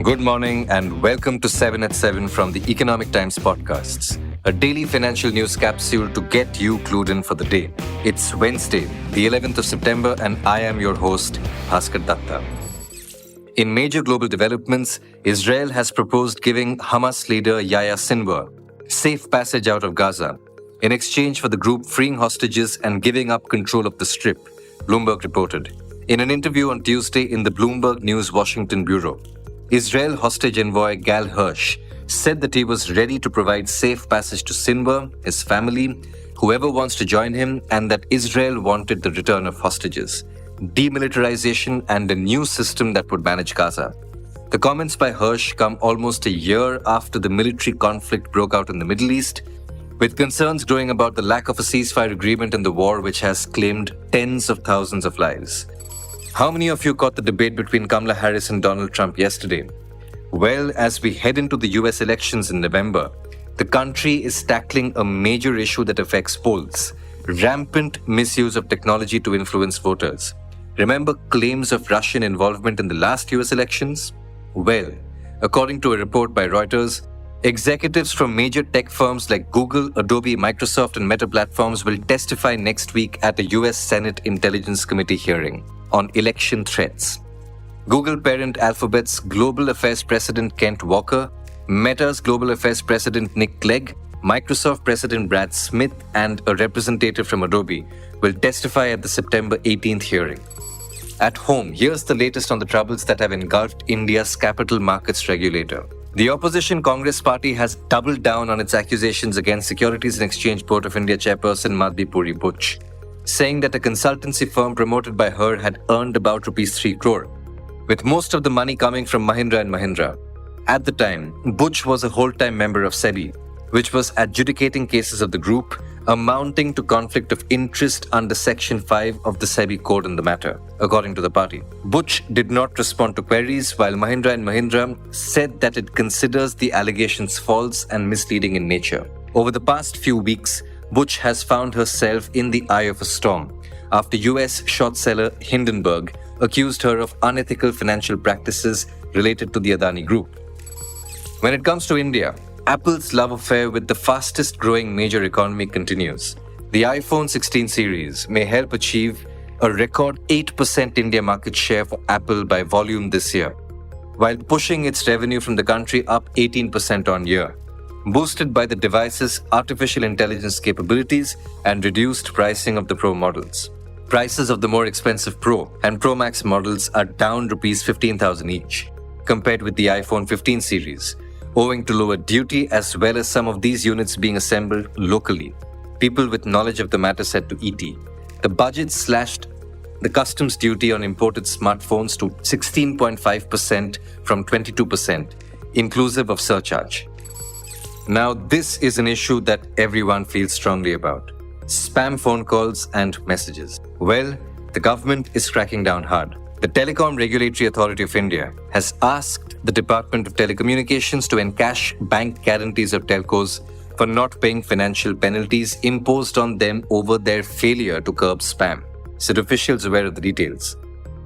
Good morning and welcome to 7 at 7 from the Economic Times podcasts, a daily financial news capsule to get you clued in for the day. It's Wednesday, the 11th of September, and I am your host, Bhaskar Datta. In major global developments, Israel has proposed giving Hamas leader Yahya Sinwar safe passage out of Gaza in exchange for the group freeing hostages and giving up control of the Strip, Bloomberg reported. In an interview on Tuesday in the Bloomberg News Washington bureau, Israel hostage envoy Gal Hirsch said that he was ready to provide safe passage to Sinwar, his family, whoever wants to join him, and that Israel wanted the return of hostages, demilitarization, and a new system that would manage Gaza. The comments by Hirsch come almost a year after the military conflict broke out in the Middle East, with concerns growing about the lack of a ceasefire agreement in the war which has claimed tens of thousands of lives. How many of you caught the debate between Kamala Harris and Donald Trump yesterday? Well, as we head into the US elections in November, the country is tackling a major issue that affects polls: rampant misuse of technology to influence voters. Remember claims of Russian involvement in the last US elections? Well, according to a report by Reuters, executives from major tech firms like Google, Adobe, Microsoft, and Meta Platforms will testify next week at a US Senate Intelligence Committee hearing on election threats. Google parent Alphabet's Global Affairs President Kent Walker, Meta's Global Affairs President Nick Clegg, Microsoft President Brad Smith, and a representative from Adobe will testify at the September 18th hearing. At home, here's the latest on the troubles that have engulfed India's capital markets regulator. The opposition Congress party has doubled down on its accusations against Securities and Exchange Board of India chairperson Madhabi Puri Buch, saying that a consultancy firm promoted by her had earned about Rs 3 crore, with most of the money coming from Mahindra & Mahindra. At the time, Buch was a whole-time member of SEBI, which was adjudicating cases of the group amounting to conflict of interest under Section 5 of the SEBI code in the matter, according to the party. Buch did not respond to queries, while Mahindra & Mahindra said that it considers the allegations false and misleading in nature. Over the past few weeks, Buch has found herself in the eye of a storm after US short seller Hindenburg accused her of unethical financial practices related to the Adani Group. When it comes to India, Apple's love affair with the fastest growing major economy continues. The iPhone 16 series may help achieve a record 8% India market share for Apple by volume this year, while pushing its revenue from the country up 18% on year, boosted by the device's artificial intelligence capabilities and reduced pricing of the Pro models. Prices of the more expensive Pro and Pro Max models are down Rs 15,000 each, compared with the iPhone 15 series, owing to lower duty as well as some of these units being assembled locally. People with knowledge of the matter said to ET, the budget slashed the customs duty on imported smartphones to 16.5% from 22%, inclusive of surcharge. Now, this is an issue that everyone feels strongly about: spam phone calls and messages. Well, the government is cracking down hard. The Telecom Regulatory Authority of India has asked the Department of Telecommunications to encash bank guarantees of telcos for not paying financial penalties imposed on them over their failure to curb spam, said officials aware of the details.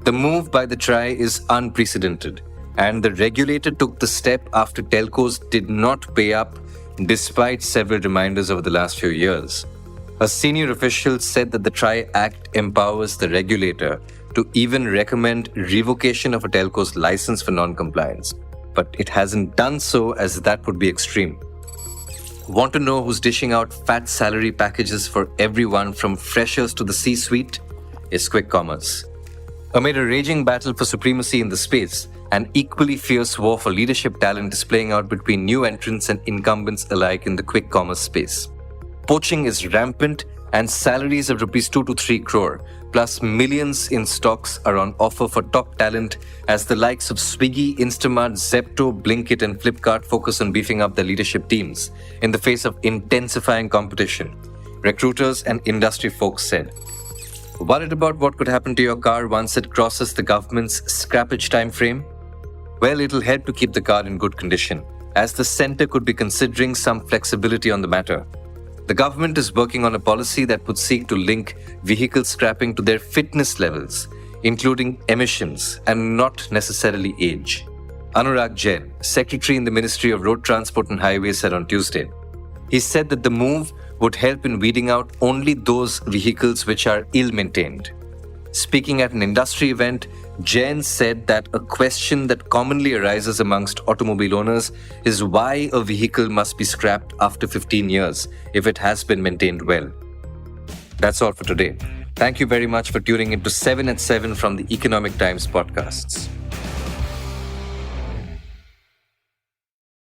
The move by the TRAI is unprecedented, and the regulator took the step after telcos did not pay up despite several reminders over the last few years. A senior official said that the TRAI Act empowers the regulator to even recommend revocation of a telco's license for non-compliance, but it hasn't done so, as that would be extreme. Want to know who's dishing out fat salary packages for everyone from freshers to the C-suite? It's quick commerce. Amid a raging battle for supremacy in the space, an equally fierce war for leadership talent is playing out between new entrants and incumbents alike in the quick commerce space. Poaching is rampant, and salaries of Rs 2 to 3 crore plus millions in stocks are on offer for top talent as the likes of Swiggy, Instamart, Zepto, Blinkit, and Flipkart focus on beefing up their leadership teams in the face of intensifying competition, recruiters and industry folks said. Worried about what could happen to your car once it crosses the government's scrappage time frame? Well, it'll help to keep the car in good condition, as the centre could be considering some flexibility on the matter. The government is working on a policy that would seek to link vehicle scrapping to their fitness levels, including emissions and not necessarily age. Anurag Jain, Secretary in the Ministry of Road Transport and Highways, said on Tuesday. He said that the move would help in weeding out only those vehicles which are ill-maintained. Speaking at an industry event, Jain said that a question that commonly arises amongst automobile owners is why a vehicle must be scrapped after 15 years if it has been maintained well. That's all for today. Thank you very much for tuning into 7 at 7 from the Economic Times podcasts.